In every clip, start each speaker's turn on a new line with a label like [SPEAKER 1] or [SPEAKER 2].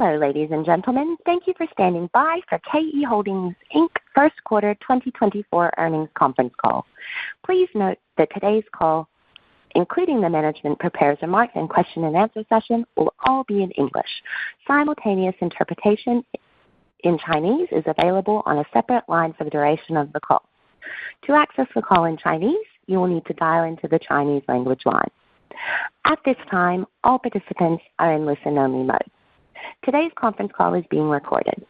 [SPEAKER 1] Hello, ladies and gentlemen. Thank you for standing by for KE Holdings Inc. First Quarter 2024 Earnings Conference Call. Please note that today's call, including the management prepared remarks and question and answer session, will all be in English. Simultaneous interpretation in Chinese is available on a separate line for the duration of the call. To access the call in Chinese, you will need to dial into the Chinese language line. At this time, all participants are in listen-only mode. Today's conference call is being recorded.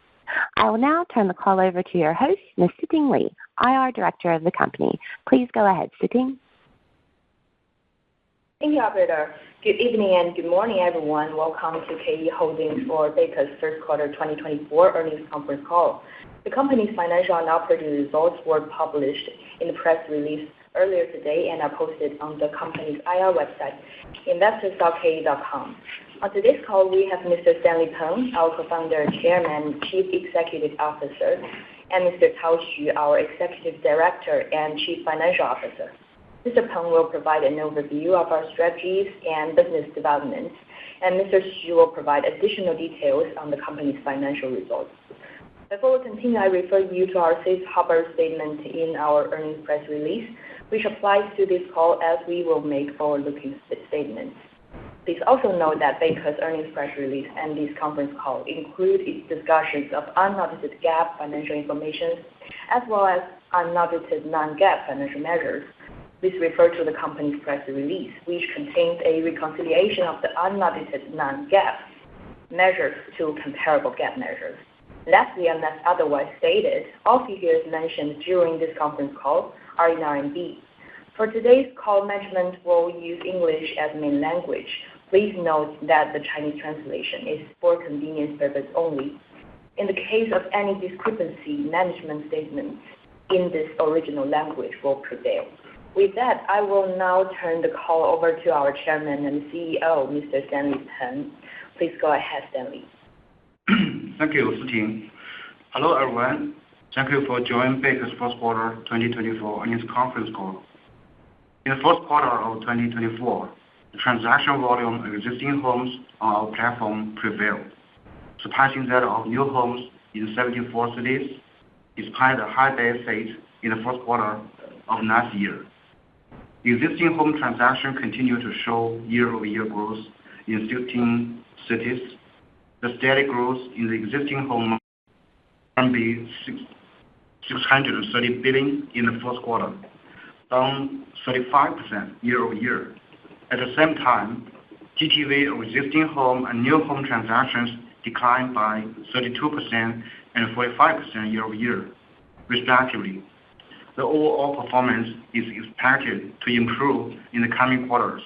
[SPEAKER 1] I will now turn the call over to your host, Ms. Siting Li, IR Director of the company. Please go ahead, Siting.
[SPEAKER 2] Thank you, operator. Good evening and good morning, everyone. Welcome to KE Holdings for Beike's First Quarter 2024 Earnings Conference Call. The company's financial and operating results were published in the press release earlier today and are posted on the company's IR website, investors.ke.com. On today's call, we have Mr. Stanley Peng, our co-founder, chairman, chief executive officer, and Mr. Tao Xu, our executive director and chief financial officer. Mr. Peng will provide an overview of our strategies and business developments, and Mr. Xu will provide additional details on the company's financial results. Before we continue, I refer you to our safe harbor statement in our earnings press release, which applies to this call as we will make forward-looking statements. Please also note that Beike's earnings press release and this conference call include its discussions of unaudited GAAP financial information, as well as unaudited non-GAAP financial measures. Please refer to the company's press release, which contains a reconciliation of the unaudited non-GAAP measures to comparable GAAP measures. Lastly, unless otherwise stated, all figures mentioned during this conference call are in RMB. For today's call, management will use English as main language. Please note that the Chinese translation is for convenience purpose only. In the case of any discrepancy, management statements in this original language will prevail. With that, I will now turn the call over to our chairman and CEO, Mr. Stanley Peng. Please go ahead, Stanley.
[SPEAKER 3] Thank you, Siting. Hello, everyone. Thank you for joining Beike's First Quarter 2024 Earnings Conference Call. In the first quarter of 2024, the transaction volume of existing homes on our platform prevailed, surpassing that of new homes in 74 cities, despite a high base rate in the first quarter of last year. The existing home transaction continued to show year-over-year growth in 15 cities. The steady growth in the existing home RMB 630 billion in the first quarter, down 35% year-over-year. At the same time, GTV of existing home and new home transactions declined by 32% and 45% year-over-year, respectively. The overall performance is expected to improve in the coming quarters.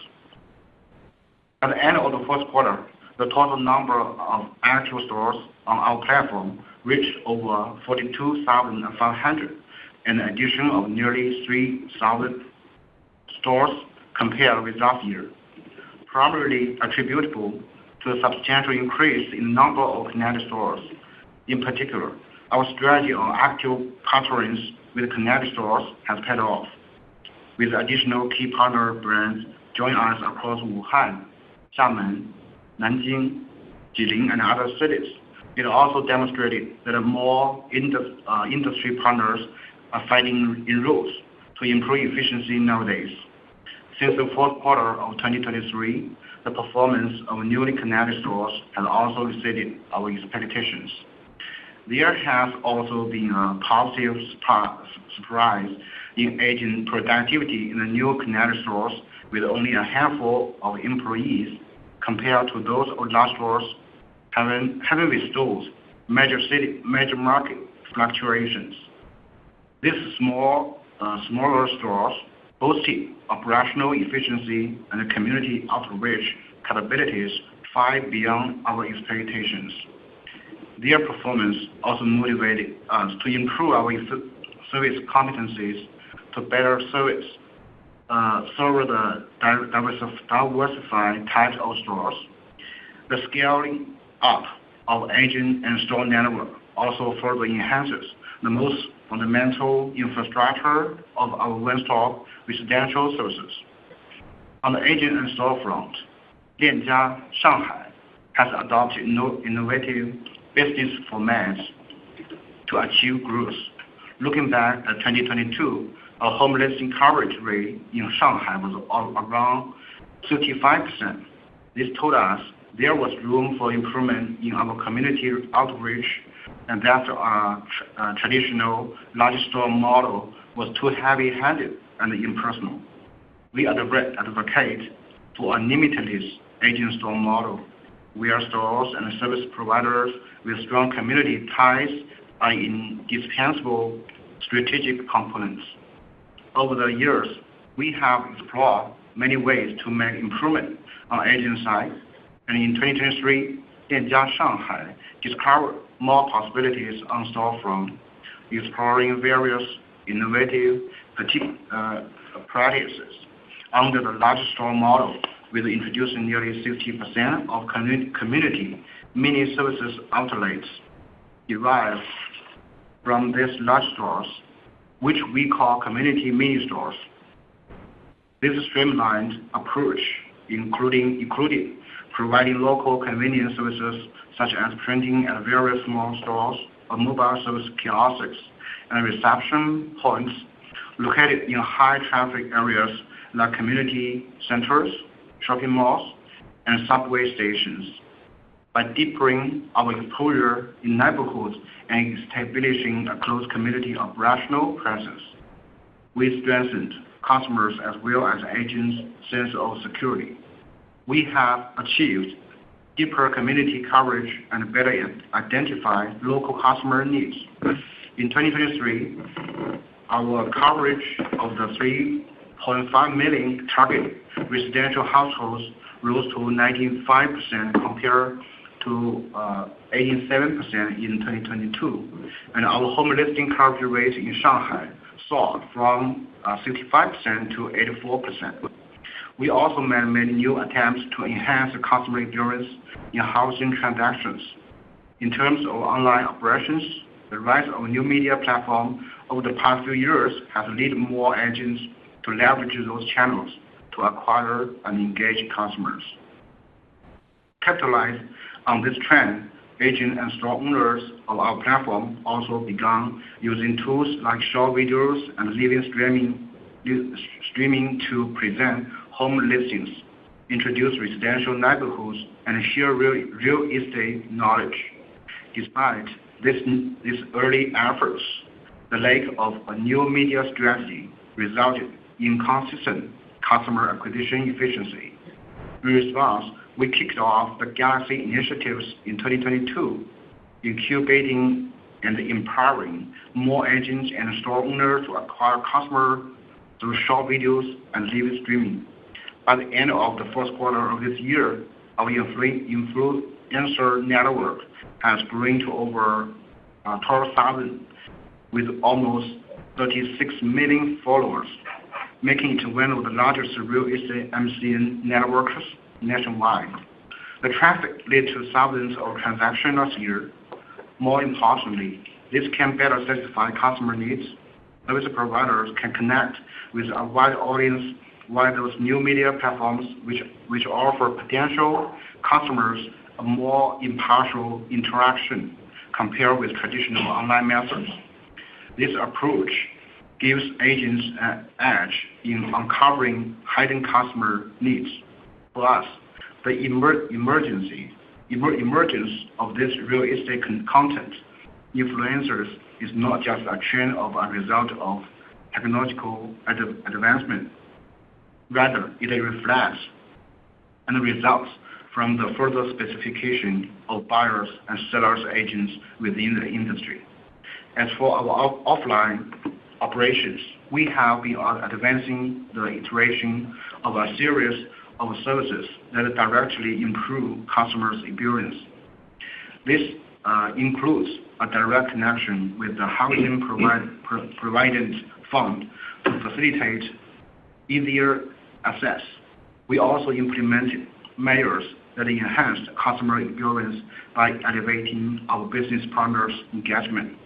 [SPEAKER 3] At the end of the first quarter, the total number of actual stores on our platform reached over 42,500, an addition of nearly 3,000 stores compared with last year, primarily attributable to a substantial increase in the number of connected stores. In particular, our strategy on active partnerships with connected stores has paid off, with additional key partner brands joining us across Wuhan, Xiamen, Nanjing, Jilin, and other cities. It also demonstrated that more industry partners are finding inroads to improve efficiency nowadays. Since the fourth quarter of 2023, the performance of newly connected stores has also exceeded our expectations. There has also been a positive surprise in agent productivity in the new connected stores, with only a handful of employees compared to those of large stores having withstood major market fluctuations. These smaller stores boasted operational efficiency and community outreach capabilities far beyond our expectations. Their performance also motivated us to improve our service competencies to better serve the diversified types of stores. The scaling up of agent and store network also further enhances the most fundamental infrastructure of our one-stop residential services. On the agent and store front, Lianjia, Shanghai, has adopted innovative business formats to achieve growth. Looking back at 2022, our home listing coverage rate in Shanghai was around 35%. This told us there was room for improvement in our community outreach, and that our traditional large store model was too heavy-handed and impersonal. We advocate for a limitless agent store model, where stores and service providers with strong community ties are indispensable strategic components. Over the years, we have explored many ways to make improvement on agent side, and in 2023, Lianjia Shanghai discovered more possibilities on storefront, exploring various innovative practices under the large store model, with introducing nearly 60% of community mini services outlets derived from these large stores, which we call community mini stores. This streamlined approach included providing local convenience services such as printing at various small stores or mobile service kiosks and reception points located in high traffic areas like community centers, shopping malls, and subway stations. By deepening our exposure in neighborhoods and establishing a close community operational presence, we strengthened customers as well as agents' sense of security. We have achieved deeper community coverage and better identify local customer needs. In 2023, our coverage of the 3.5 million target residential households rose to 95% compared to 87% in 2022, and our home listing coverage rate in Shanghai soared from 65% to 84%. We also made many new attempts to enhance the customer experience in housing transactions. In terms of online operations, the rise of new media platforms over the past few years has led more agents to leverage those channels to acquire and engage customers. Capitalize on this trend, agents and store owners of our platform also began using tools like short videos and live streaming to present home listings, introduce residential neighborhoods, and share real estate knowledge. Despite these early efforts, the lack of a new media strategy resulted in consistent customer acquisition efficiency. In response, we kicked off the Galaxy initiatives in 2022, incubating and empowering more agents and store owners to acquire customers through short videos and live streaming. By the end of the first quarter of this year, our influencer network has grown to over 12,000, with almost 36 million followers, making it one of the largest real estate MCN networks nationwide. The traffic led to thousands of transactions last year. More importantly, this can better satisfy customer needs. Service providers can connect with a wide audience via those new media platforms, which offer potential customers a more impartial interaction compared with traditional online methods. This approach gives agents an edge in uncovering hidden customer needs. For us, the emergence of this real estate content influencers is not just a trend of a result of technological advancement. Rather, it reflects and results from the further specification of buyers and sellers agents within the industry. As for our offline operations, we have been advancing the iteration of a series of services that directly improve customers' experience. This includes a direct connection with the Housing Provident Fund to facilitate easier access. We also implemented measures that enhanced customer experience by elevating our business partners' engagement,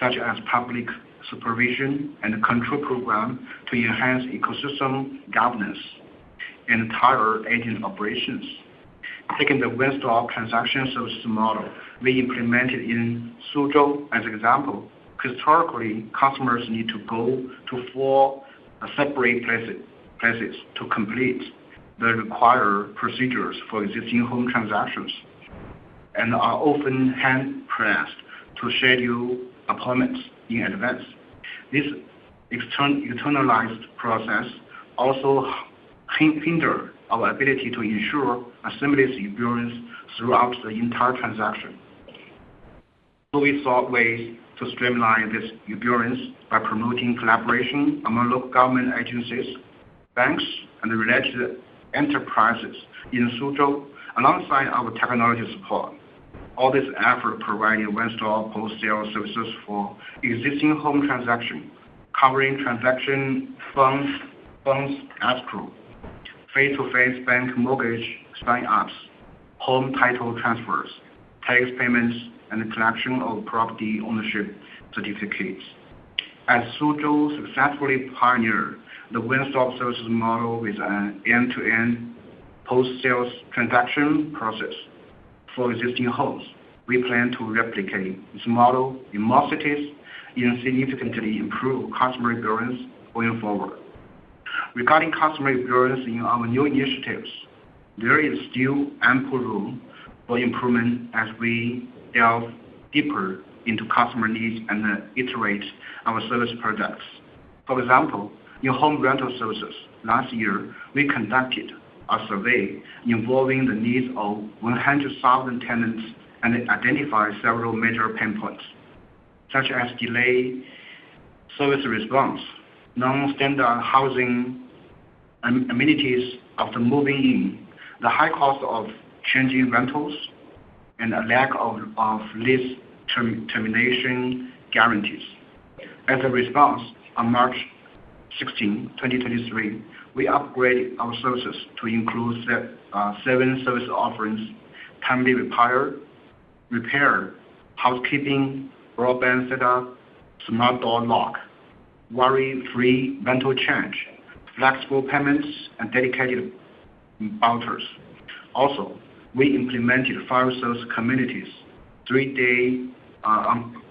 [SPEAKER 3] such as public supervision and control program to enhance ecosystem governance and tailored agent operations. Taking the one-stop transaction service model we implemented in Suzhou as an example, historically, customers need to go to 4 separate places to complete the required procedures for existing home transactions, and are often hand-pressed to schedule appointments in advance. This externalized process also hinder our ability to ensure a seamless experience throughout the entire transaction. So we sought ways to streamline this experience by promoting collaboration among local government agencies, banks, and related enterprises in Suzhou, alongside our technology support. All this effort providing one-stop post-sale services for existing home transaction, covering transaction funds escrow, face-to-face bank mortgage sign-ups, home title transfers, tax payments, and the collection of property ownership certificates. As Suzhou successfully pioneered the one-stop services model with an end-to-end post-sales transaction process for existing homes, we plan to replicate this model in more cities and significantly improve customer experience going forward. Regarding customer experience in our new initiatives, there is still ample room for improvement as we delve deeper into customer needs and iterate our service products. For example, in home rental services, last year we conducted a survey involving the needs of 100,000 tenants and identified several major pain points, such as delayed service response, non-standard housing amenities after moving in, the high cost of changing rentals, and a lack of lease termination guarantees. As a response, on March 16, 2023, we upgraded our services to include 7 service offerings: timely repair, housekeeping, broadband setup, smart door lock, worry-free rental change, flexible payments, and dedicated vouchers. Also, we implemented 5 service communities, 3-day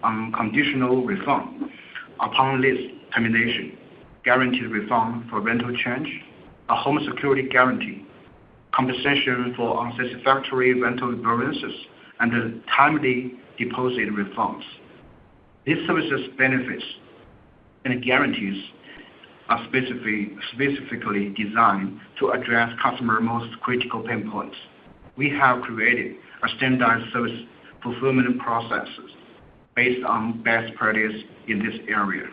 [SPEAKER 3] unconditional refund upon lease termination, guaranteed refund for rental change, a home security guarantee, compensation for unsatisfactory rental experiences, and timely deposit refunds. These services benefits and guarantees are specifically designed to address customer most critical pain points. We have created a standardized service fulfillment processes based on best practice in this area.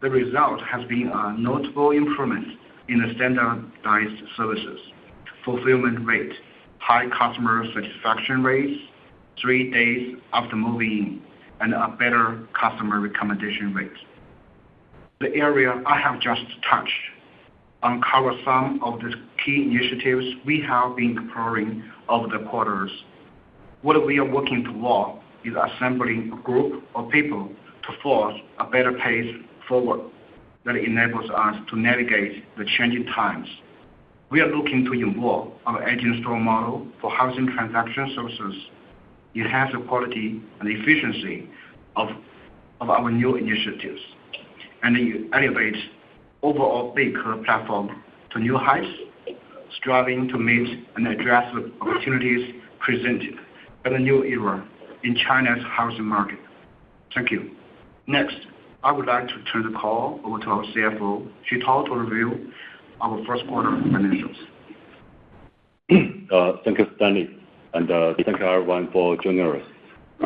[SPEAKER 3] The result has been a notable improvement in the standardized services, fulfillment rate, high customer satisfaction rates, 3 days after moving in, and a better customer recommendation rate. The area I have just touched on covers some of the key initiatives we have been exploring over the quarters. What we are working toward is assembling a group of people to forge a better pace forward that enables us to navigate the changing times. We are looking to involve our agent store model for housing transaction services, enhance the quality and efficiency of our new initiatives, and elevate overall BEKE platform to new heights, striving to meet and address the opportunities presented by the new era in China's housing market. Thank you. Next, I would like to turn the call over to our CFO, Tao, to review our first quarter financials.
[SPEAKER 4] Thank you, Stanley, and thank you everyone for joining us.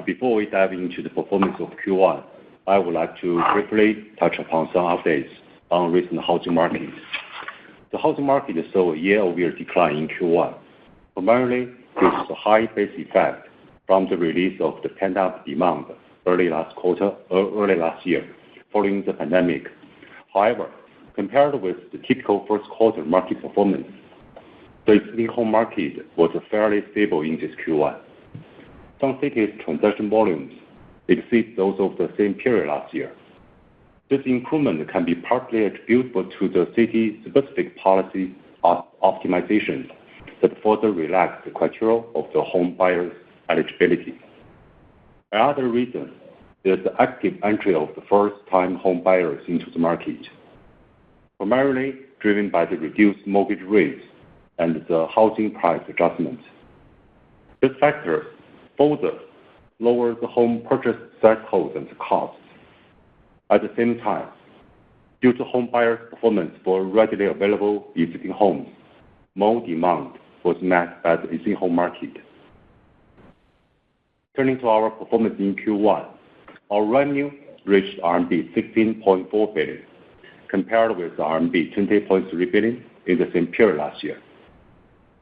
[SPEAKER 4] Before we dive into the performance of Q1, I would like to briefly touch upon some updates on recent housing markets. The housing market saw a year-over-year decline in Q1, primarily due to the high base effect from the release of the pent-up demand early last year, following the pandemic. However, compared with the typical first quarter market performance, the existing home market was fairly stable in this Q1. Some cities' transaction volumes exceed those of the same period last year. This improvement can be partly attributable to the city-specific policy optimizations that further relaxed the criteria of the home buyer's eligibility. Another reason is the active entry of the first-time home buyers into the market, primarily driven by the reduced mortgage rates and the housing price adjustment. This factor further lowers the home purchase threshold and costs. At the same time, due to home buyers' performance for readily available existing homes, more demand was met by the existing home market. Turning to our performance in Q1, our revenue reached RMB 16.4 billion, compared with RMB 20.3 billion in the same period last year.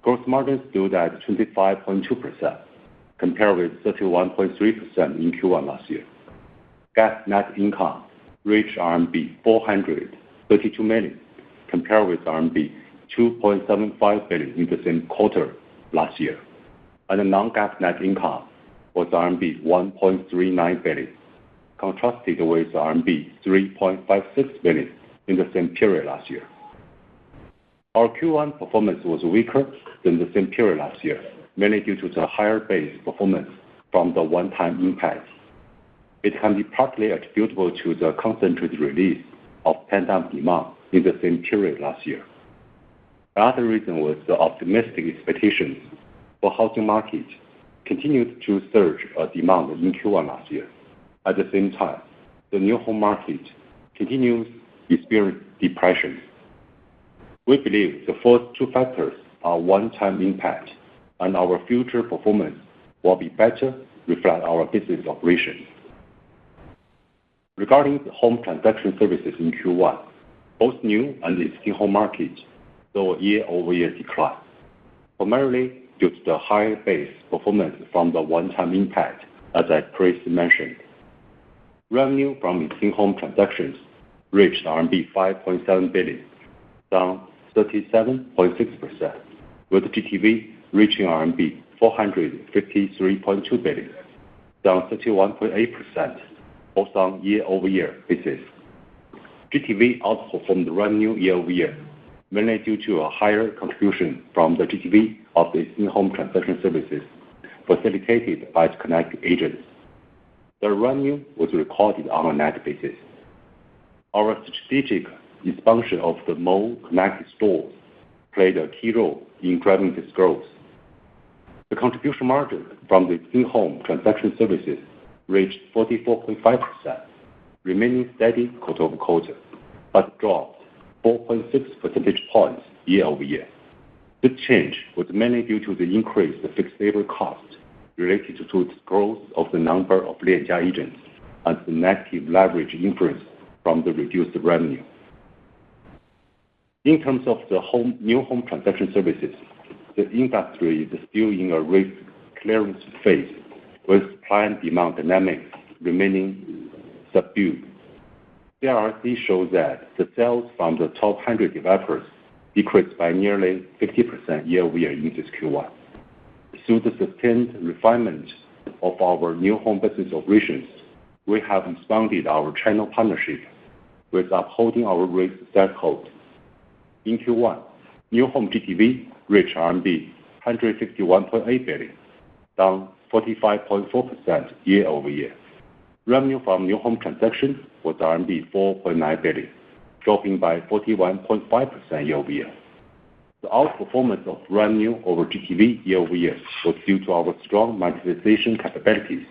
[SPEAKER 4] Gross margin stood at 25.2%, compared with 31.3% in Q1 last year. GAAP net income reached RMB 432 million, compared with RMB 2.75 billion in the same quarter last year. And the non-GAAP net income was RMB 1.39 billion, contrasted with RMB 3.56 billion in the same period last year. Our Q1 performance was weaker than the same period last year, mainly due to the higher base performance from the one-time impact. It can be partly attributable to the concentrated release of pent-up demand in the same period last year. Another reason was the optimistic expectations for housing market continued to surge demand in Q1 last year. At the same time, the new home market continues to experience depression. We believe the first two factors are one-time impact, and our future performance will be better reflect our business operations. Regarding the home transaction services in Q1, both new and existing home markets saw a year-over-year decline, primarily due to the higher base performance from the one-time impact, as I previously mentioned. Revenue from existing home transactions reached RMB 5.7 billion, down 37.6%, with GTV reaching RMB 453.2 billion, down 31.8%, both on year-over-year basis. GTV outperformed the revenue year-over-year, mainly due to a higher contribution from the GTV of the existing home transaction services facilitated by its connected agents. The revenue was recorded on a net basis. Our strategic expansion of the more connected stores played a key role in driving this growth. The contribution margin from the existing home transaction services reached 44.5%, remaining steady quarter-over-quarter, but dropped 4.6 percentage points year-over-year. This change was mainly due to the increased fixed labor cost related to the growth of the number of Lianjia agents and the negative leverage influence from the reduced revenue. In terms of the new home transaction services, the industry is still in a risk clearance phase, with supply and demand dynamics remaining subdued. CRC shows that the sales from the top 100 developers decreased by nearly 50% year-over-year in this Q1. Through the sustained refinement of our new home business operations, we have expanded our channel partnership with upholding our risk threshold. In Q1, new home GTV reached RMB 151.8 billion, down 45.4% year-over-year. Revenue from new home transactions was RMB 4.9 billion, dropping by 41.5% year-over-year. The outperformance of revenue over GTV year-over-year was due to our strong monetization capabilities.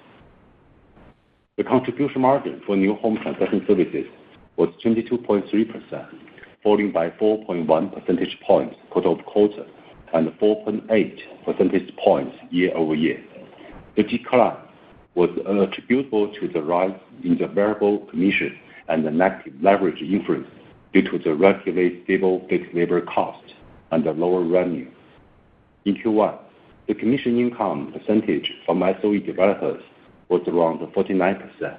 [SPEAKER 4] The contribution margin for new home transaction services was 22.3%, falling by 4.1 percentage points quarter-over-quarter and 4.8 percentage points year-over-year. The decline was attributable to the rise in the variable commission and the negative leverage influence due to the relatively stable fixed labor cost and the lower revenue. In Q1, the commission income percentage from SOE developers was around 49%,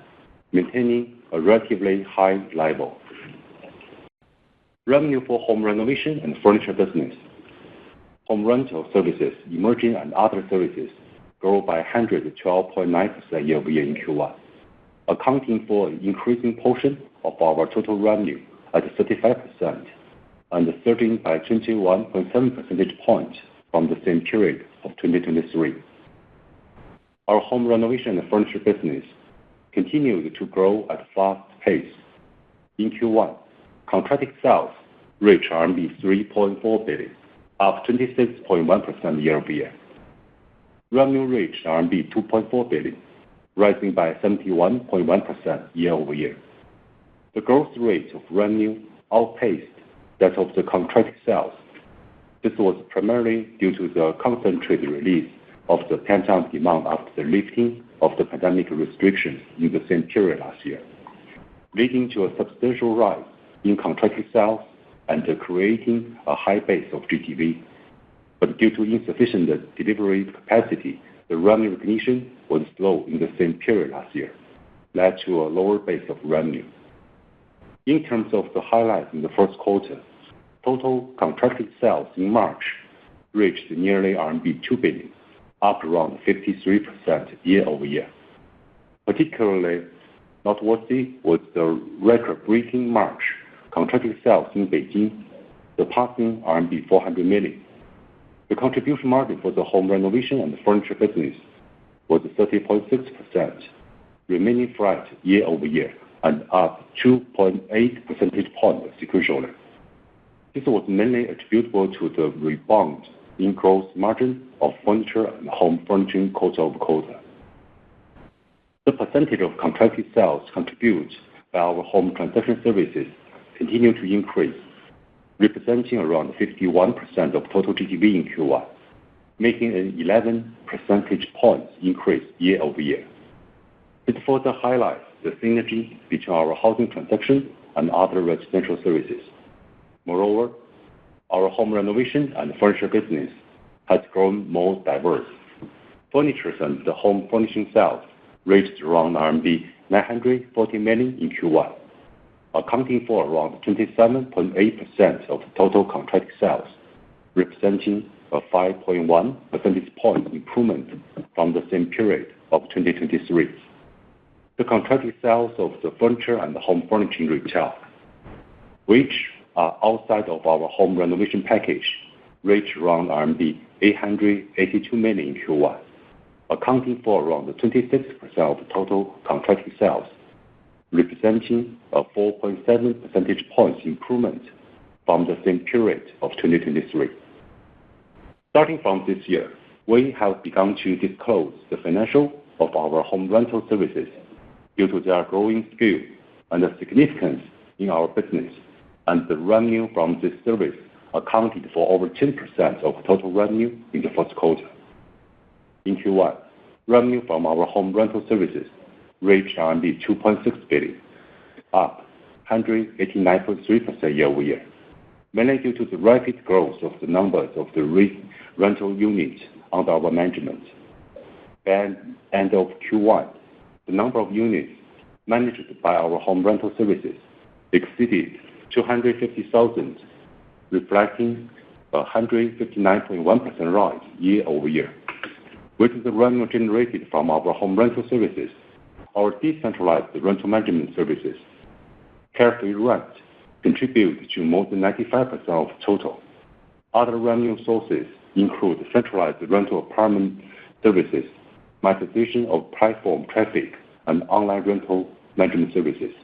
[SPEAKER 4] maintaining a relatively high level. Revenue for home renovation and furniture business, home rental services, emerging and other services grew by 112.9% year-over-year in Q1, accounting for an increasing portion of our total revenue at 35% and surging by 21.7 percentage points from the same period of 2023. Our home renovation and furniture business continued to grow at a fast pace. In Q1, contracted sales reached RMB 3.4 billion, up 26.1% year-over-year. Revenue reached RMB 2.4 billion, rising by 71.1% year-over-year. The growth rate of revenue outpaced that of the contracted sales. This was primarily due to the concentrated release of the pent-up demand after the lifting of the pandemic restrictions in the same period last year, leading to a substantial rise in contracted sales and creating a high base of GTV. But due to insufficient delivery capacity, the revenue recognition was slow in the same period last year, led to a lower base of revenue. In terms of the highlights in the first quarter, total contracted sales in March reached nearly RMB 2 billion, up around 53% year-over-year. Particularly noteworthy was the record-breaking March contracted sales in Beijing, surpassing RMB 400 million. The contribution margin for the home renovation and furniture business was 30.6%, remaining flat year-over-year and up 2.8 percentage points sequentially. This was mainly attributable to the rebound in gross margin of furniture and home furnishing quarter-over-quarter. The percentage of contracted sales contributed by our home transaction services continued to increase, representing around 51% of total GTV in Q1, making an 11 percentage points increase year-over-year. It further highlights the synergy between our housing transaction and other residential services. Moreover, our home renovation and furniture business has grown more diverse. Furniture and the home furnishing sales reached around RMB 940 million in Q1, accounting for around 27.8% of total contract sales, representing a 5.1 percentage point improvement from the same period of 2023. The contracted sales of the furniture and the home furnishing retail, which are outside of our home renovation package, reached around RMB 882 million in Q1, accounting for around 26% of total contracted sales, representing a 4.7 percentage points improvement from the same period of 2023. Starting from this year, we have begun to disclose the financial of our home rental services due to their growing scale and the significance in our business, and the revenue from this service accounted for over 10% of total revenue in the first quarter. In Q1, revenue from our home rental services reached RMB 2.6 billion, up 189.3% year-over-year, mainly due to the rapid growth of the numbers of the rental units under our management. At the end of Q1, the number of units managed by our home rental services exceeded 250,000, reflecting a 159.1% rise year-over-year. With the revenue generated from our home rental services, our decentralized rental management services, Carefree Rent, contribute to more than 95% of total. Other revenue sources include centralized rental apartment services, monetization of platform traffic, and online rental management services.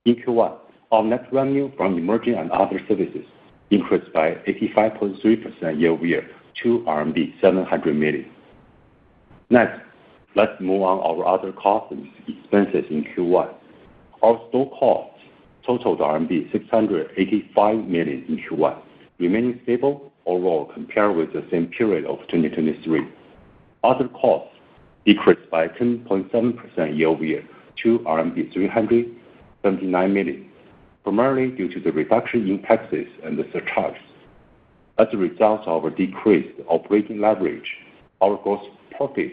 [SPEAKER 4] In Q1, our net revenue from emerging and other services increased by 85.3% year-over-year to RMB 700 million. Next, let's move on our other costs and expenses in Q1. Our store costs totaled RMB 685 million in Q1, remaining stable overall compared with the same period of 2023. Other costs decreased by 10.7% year-over-year to RMB 379 million, primarily due to the reduction in taxes and the surcharges. As a result of our decreased operating leverage, our gross profit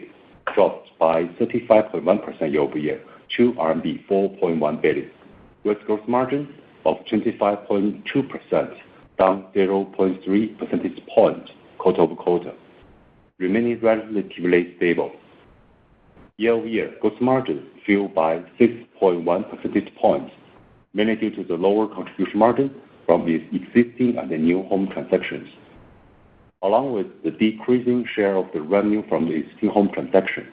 [SPEAKER 4] dropped by 35.1% year-over-year to RMB 4.1 billion, with gross margin of 25.2%, down 0.3 percentage points quarter-over-quarter, remaining relatively stable. Year-over-year, gross margin fell by 6.1 percentage points, mainly due to the lower contribution margin from the existing and the new home transactions. along with the decreasing share of the revenue from the existing home transaction.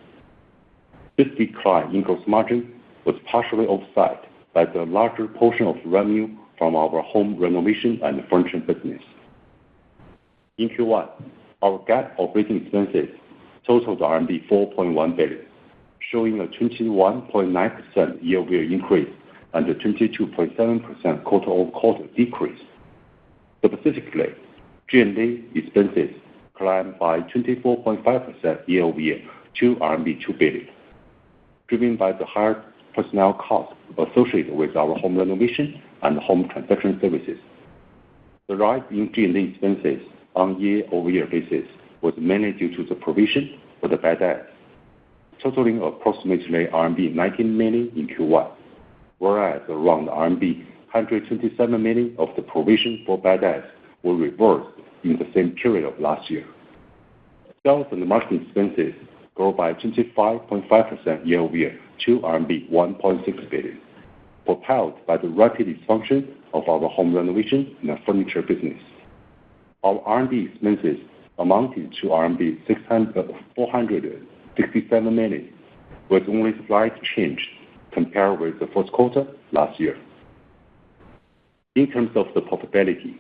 [SPEAKER 4] This decline in gross margin was partially offset by the larger portion of revenue from our home renovation and furnishing business. In Q1, our GAAP operating expenses totaled RMB 4.1 billion, showing a 21.9% year-over-year increase and a 22.7% quarter-over-quarter decrease. Specifically, G&A expenses climbed by 24.5% year-over-year to RMB 2 billion, driven by the higher personnel costs associated with our home renovation and home transaction services. The rise in G&A expenses on a year-over-year basis was mainly due to the provision for the bad debt, totaling approximately RMB 19 million in Q1, whereas around RMB 127 million of the provision for bad debts were reversed in the same period of last year. Sales and marketing expenses grew by 25.5% year-over-year to RMB 1.6 billion, propelled by the rapid expansion of our home renovation and furniture business. Our R&D expenses amounted to RMB 467 million, with only slight change compared with the first quarter last year. In terms of the profitability,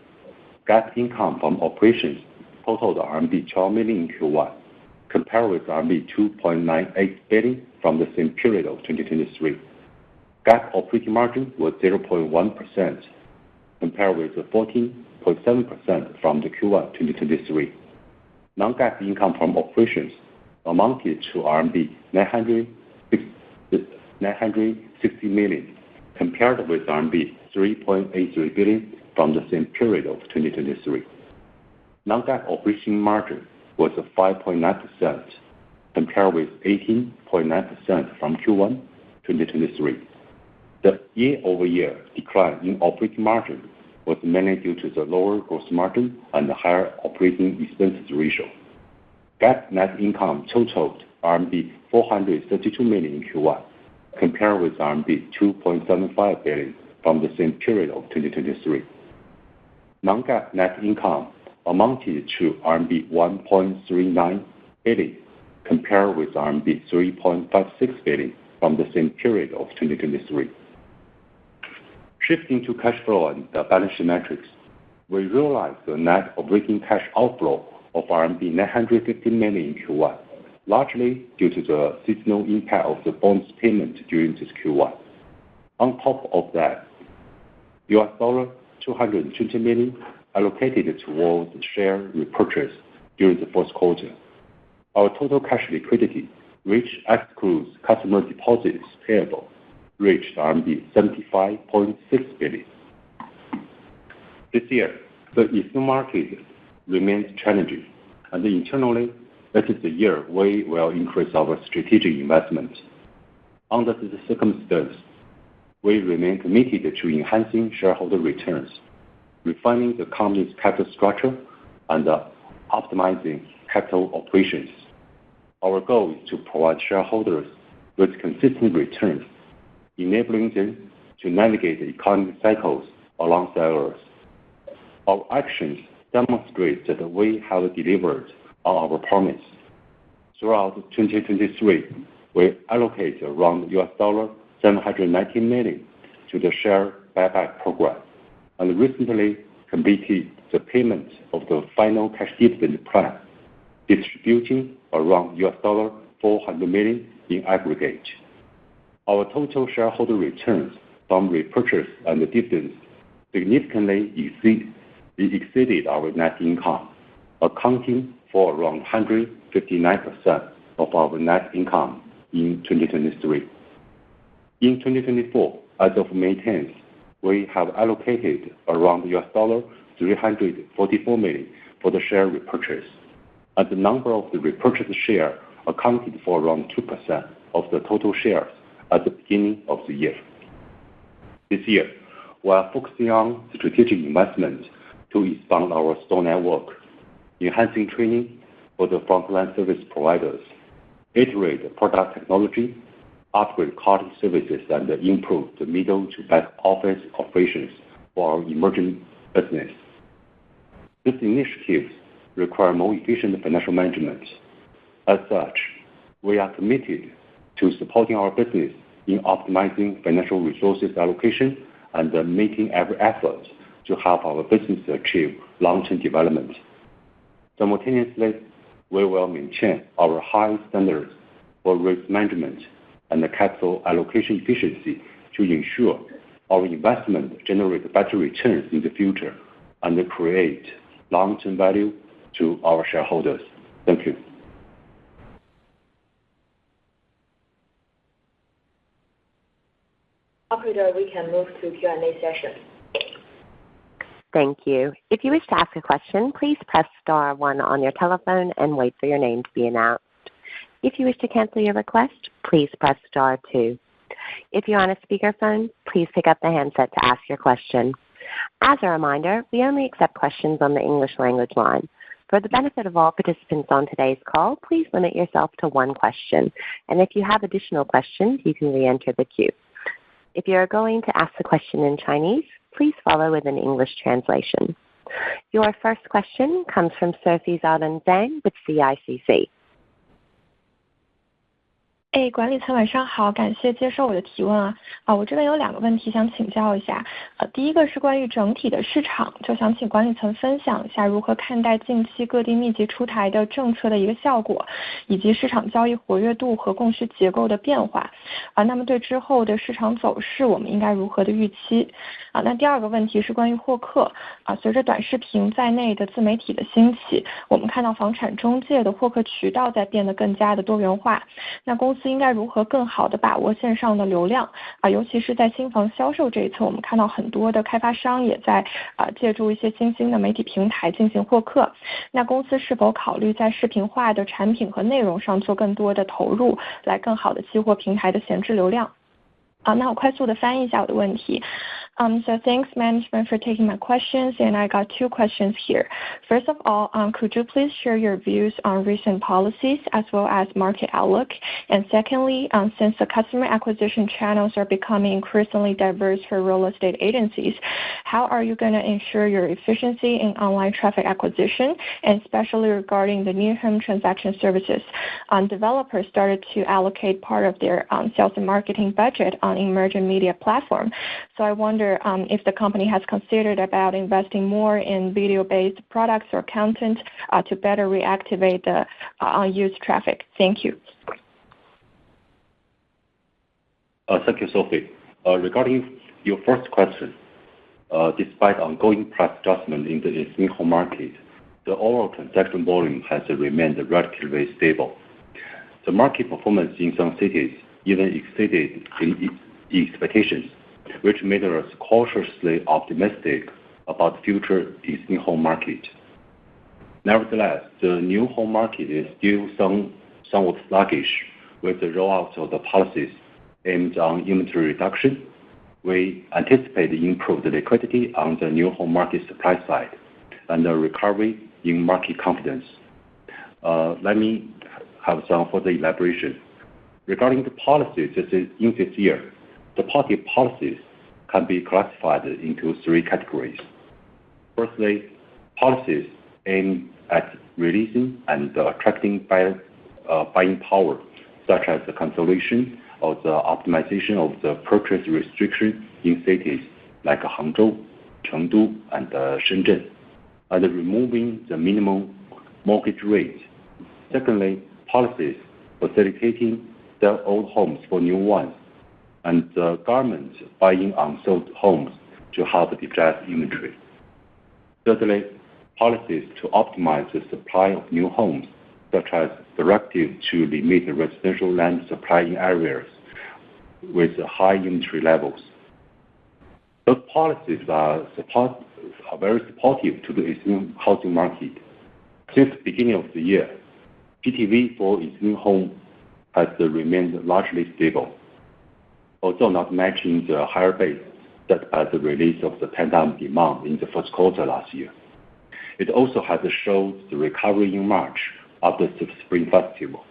[SPEAKER 4] GAAP income from operations totaled RMB 12 million in Q1, compared with RMB 2.98 billion from the same period of 2023. GAAP operating margin was 0.1%, compared with 14.7% from the Q1 2023. Non-GAAP income from operations amounted to RMB 960 million, compared with RMB 3.83 billion from the same period of 2023. Non-GAAP operating margin was 5.9%, compared with 18.9% from Q1 2023. The year-over-year decline in operating margin was mainly due to the lower gross margin and the higher operating expenses ratio. GAAP net income totaled RMB 432 million in Q1, compared with RMB 2.75 billion from the same period of 2023. Non-GAAP net income amounted to RMB 1.39 billion, compared with RMB 3.56 billion from the same period of 2023. Shifting to cash flow and the balance sheet metrics, we realized the net operating cash outflow of RMB 950 million in Q1, largely due to the seasonal impact of the bonus payment during this Q1. On top of that, $220 million allocated towards share repurchase during the first quarter. Our total cash liquidity, which excludes customer deposits payable, reached RMB 75.6 billion. This year, the external market remains challenging, and internally, that is the year we will increase our strategic investment. Under this circumstance, we remain committed to enhancing shareholder returns, refining the company's capital structure, and optimizing capital operations. Our goal is to provide shareholders with consistent returns, enabling them to navigate the economic cycles alongside us. Our actions demonstrate that we have delivered on our promise. Throughout 2023, we allocated around $790 million to the share buyback program, and recently completed the payment of the final cash dividend plan, distributing around $400 million in aggregate. Our total shareholder returns from repurchase and dividends significantly exceeded our net income, accounting for around 159% of our net income in 2023. In 2024, as of May 10th, we have allocated around $344 million for the share repurchase, and the number of the repurchased share accounted for around 2% of the total shares at the beginning of the year. This year, we are focusing on strategic investment to expand our store network, enhancing training for the frontline service providers, iterate product technology, upgrade quality services, and improve the middle to back office operations for our emerging business. These initiatives require more efficient financial management. As such, we are committed to supporting our business in optimizing financial resources allocation and making every effort to help our business achieve long-term development. Simultaneously, we will maintain our high standards for risk management and capital allocation efficiency to ensure our investment generates better returns in the future and create long-term value to our shareholders. Thank you.
[SPEAKER 2] Operator, we can move to Q&A session.
[SPEAKER 1] Thank you. If you wish to ask a question, please press star 1 on your telephone and wait for your name to be announced. If you wish to cancel your request, please press star 2. If you're on a speakerphone, please pick up the handset to ask your question. As a reminder, we only accept questions on the English language line. For the benefit of all participants on today's call, please limit yourself to 1 question. And if you have additional questions, you can re-enter the queue. If you are going to ask the question in Chinese, please follow with an English translation. Your first question comes from Sophie Zhao Zhang with CICC.
[SPEAKER 5] 管理层晚上好，感谢接受我的提问我这边有2个问题想请教一下。第一个是关于整体的市场，就想请管理层分享一下如何看待近期各地密集出台的政策的一个效果，以及市场交易活跃度和供需结构的变化。那么对之后的市场走势我们应该如何的预期？那第2个问题是关于获客。随着短视频在内的自媒体的兴起，我们看到房产中介的获客渠道在变得更加的多元化。那公司应该如何更好的把握线上的流量尤其是在新房销售这一侧，我们看到很多的开发商也在借助一些新兴的媒体平台进行获客。那公司是否考虑在视频化的产品和内容上做更多的投入，来更好的激活平台的闲置流量？那我快速的翻译一下我的问题。So thanks management for taking my questions, and I got 2 questions here. First of all, could you please share your views on recent policies as well as market outlook? And secondly, since the customer acquisition channels are becoming increasingly diverse for real estate agencies, how are you going to ensure your efficiency in online traffic acquisition, and especially regarding the new home transaction services? Developers started to allocate part of their sales and marketing budget on emerging media platform. So I wonder if the company has considered about investing more in video-based products or content to better reactivate the unused traffic. Thank you.
[SPEAKER 4] Thank you, Sophie. Regarding your first question, despite ongoing price adjustment in the existing home market, the overall transaction volume has remained relatively stable. The market performance in some cities even exceeded expectations, which made us cautiously optimistic about the future existing home market. Nevertheless, the new home market is still somewhat sluggish with the rollout of the policies aimed on inventory reduction. We anticipate improved liquidity on the new home market supply side and a recovery in market confidence. Let me have some further elaboration. Regarding the policies in this year, the party policies can be classified into 3 categories. Firstly, policies aimed at releasing and attracting buying power, such as the cancellation or the optimization of the purchase restriction in cities like Hangzhou, Chengdu, and Shenzhen, and removing the minimum mortgage rate. Secondly, policies facilitating sell old homes for new ones, and the government buying unsold homes to help digest inventory. Thirdly, policies to optimize the supply of new homes, such as directive to limit the residential land supply in areas with high inventory levels. Those policies are very supportive to the existing housing market. Since the beginning of the year, GTV for existing home has remained largely stable, although not matching the higher base set by the release of the pent-up demand in the first quarter last year. It also has showed the recovery in March after the Spring Festival,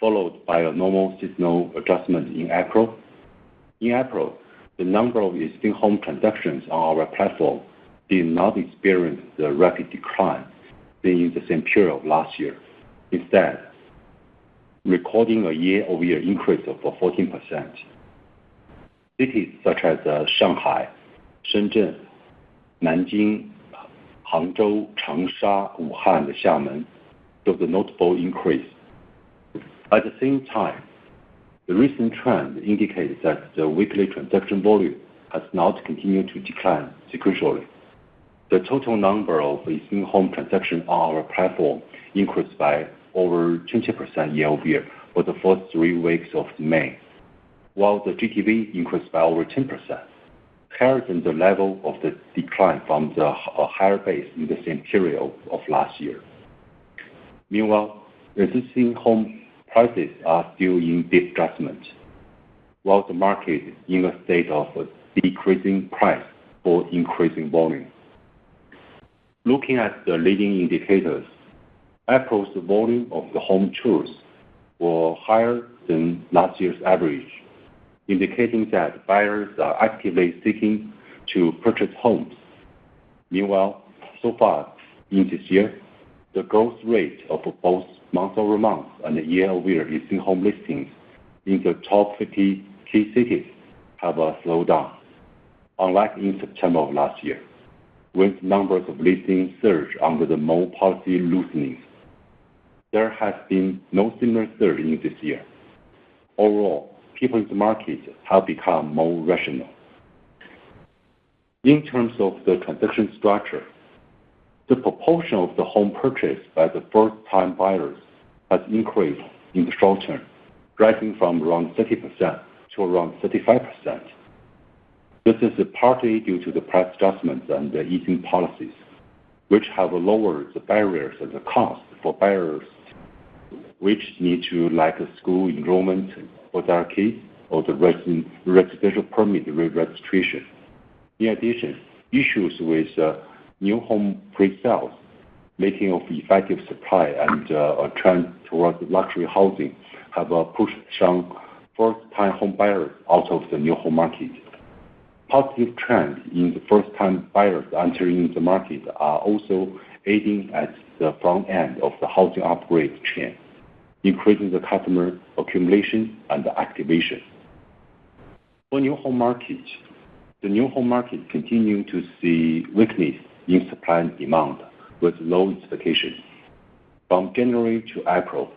[SPEAKER 4] followed by a normal seasonal adjustment in April. In April, the number of existing home transactions on our platform did not experience the rapid decline than in the same period of last year, instead recording a year-over-year increase of 14%. Cities such as Shanghai, Shenzhen, Nanjing, Hangzhou, Changsha, Wuhan, and Xiamen showed a notable increase. At the same time, the recent trend indicates that the weekly transaction volume has not continued to decline sequentially. The total number of existing home transactions on our platform increased by over 20% year-over-year for the first 3 weeks of May, while the GTV increased by over 10%, higher than the level of the decline from the higher base in the same period of last year. Meanwhile, existing home prices are still in deep adjustment, while the market is in a state of decreasing price for increasing volume. Looking at the leading indicators, April's volume of the home tours were higher than last year's average, indicating that buyers are actively seeking to purchase homes. Meanwhile, so far in this year, the growth rate of both month-over-month and year-over-year existing home listings in the top 50 key cities have slowed down, unlike in September of last year, when the numbers of listings surged under the mall policy loosening. There has been no similar surge in this year. Overall, people in the market have become more rational. In terms of the transaction structure, the proportion of the home purchased by the first-time buyers has increased in the short term, rising from around 30% to around 35%. This is partly due to the price adjustments and the easing policies, which have lowered the barriers and the cost for buyers which need to like a school enrollment for their kids or the residential permit re-registration. In addition, issues with new home pre-sales, making of effective supply and a trend towards luxury housing have pushed some first-time home buyers out of the new home market. Positive trends in the first-time buyers entering the market are also aiding at the front end of the housing upgrade chain, increasing the customer accumulation and activation. For new home market, the new home market continues to see weakness in supply and demand with low expectations. From January to April,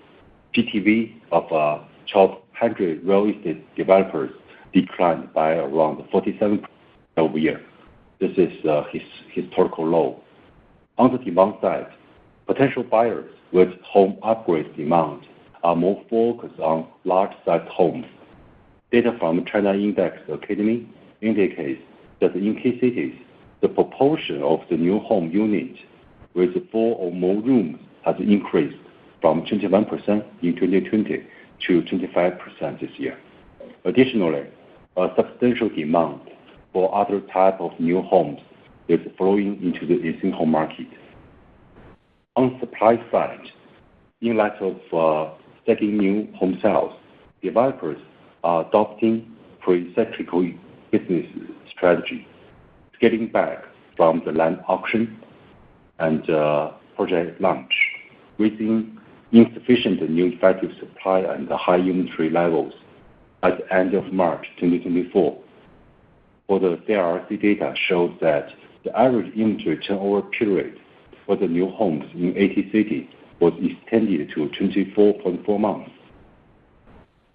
[SPEAKER 4] GTV of top 100 real estate developers declined by around 47% year-over-year. This is a historical low. On the demand side, potential buyers with home upgrade demand are more focused on large-sized homes. Data from China Index Academy indicates that in key cities, the proportion of the new home unit with 4 or more rooms has increased from 21% in 2020 to 25% this year. Additionally, a substantial demand for other types of new homes is flowing into the existing home market. On the supply side, in light of setting new home sales, developers are adopting pre-cyclical business strategy, scaling back from the land auction and project launch, within insufficient new effective supply and high inventory levels at the end of March 2024. For the CRC data shows that the average inventory turnover period for the new homes in 80 cities was extended to 24.4 months.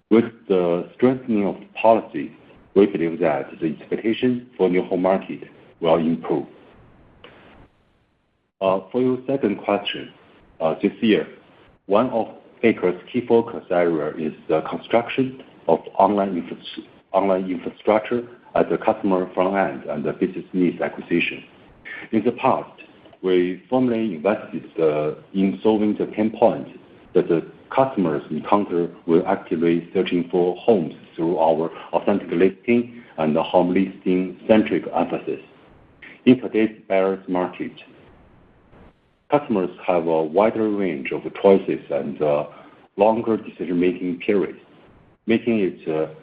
[SPEAKER 4] With the strengthening of policy, we believe that the expectation for new home market will improve. For your second question, this year, one of Beike's key focus area is the construction of online infrastructure at the customer front end and the business needs acquisition. In the past, we firmly invested in solving the pain points that the customers encounter when actively searching for homes through our authentic listing and the home listing-centric emphasis. In today's buyer's market, customers have a wider range of choices and longer decision-making periods, making it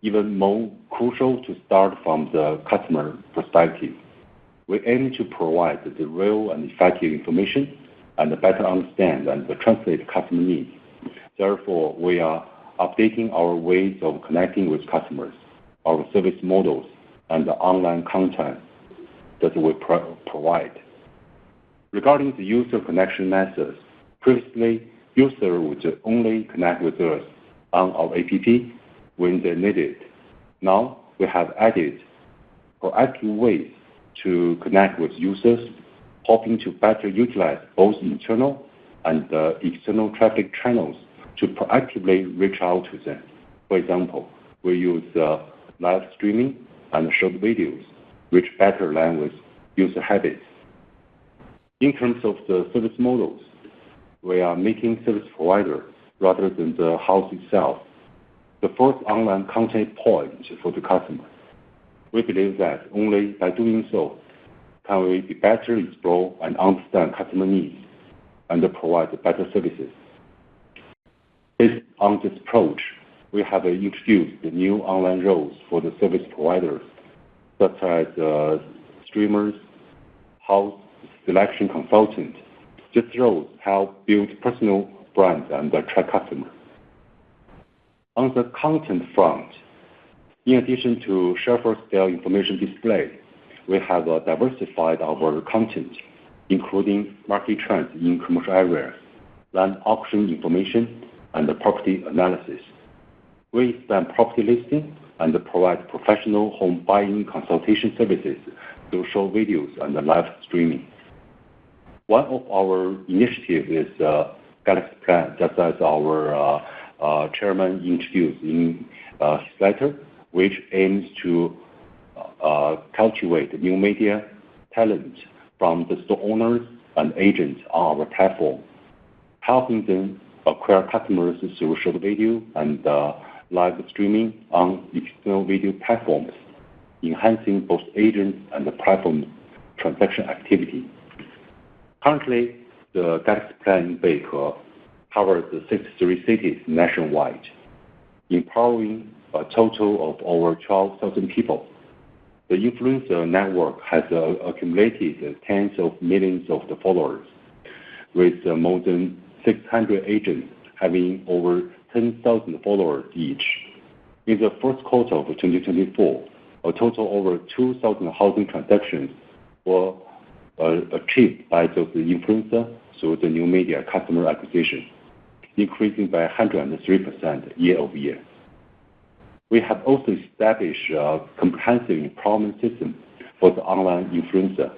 [SPEAKER 4] even more crucial to start from the customer perspective. We aim to provide the real and effective information and better understand and translate customer needs. Therefore, we are updating our ways of connecting with customers, our service models, and the online content that we provide. Regarding the user connection methods, previously, users would only connect with us on our app when they need it. Now, we have added proactive ways to connect with users, hoping to better utilize both internal and external traffic channels to proactively reach out to them. For example, we use live streaming and short videos, which better align with user habits. In terms of the service models, we are making service provider rather than the house itself the first online contact point for the customer. We believe that only by doing so can we better explore and understand customer needs and provide better services. Based on this approach, we have introduced the new online roles for the service providers, such as streamers, house selection consultant. These roles help build personal brands and attract customers. On the content front, in addition to shelf-style information display, we have diversified our content, including market trends in commercial areas, land auction information, and property analysis. We expand property listing and provide professional home buying consultation services through short videos and live streaming. One of our initiatives is Galaxy Plan, just as our chairman introduced in his letter, which aims to cultivate new media talent from the store owners and agents on our platform, helping them acquire customers through short video and live streaming on external video platforms, enhancing both agents and the platform transaction activity. Currently, the Galaxy Plan in Beike covers 63 cities nationwide, empowering a total of over 12,000 people. The influencer network has accumulated tens of millions of the followers, with more than 600 agents having over 10,000 followers each. In the first quarter of 2024, a total over 2,000 housing transactions were achieved by those influencers through the new media customer acquisition, increasing by 103% year-over-year. We have also established a comprehensive empowerment system for the online influencer,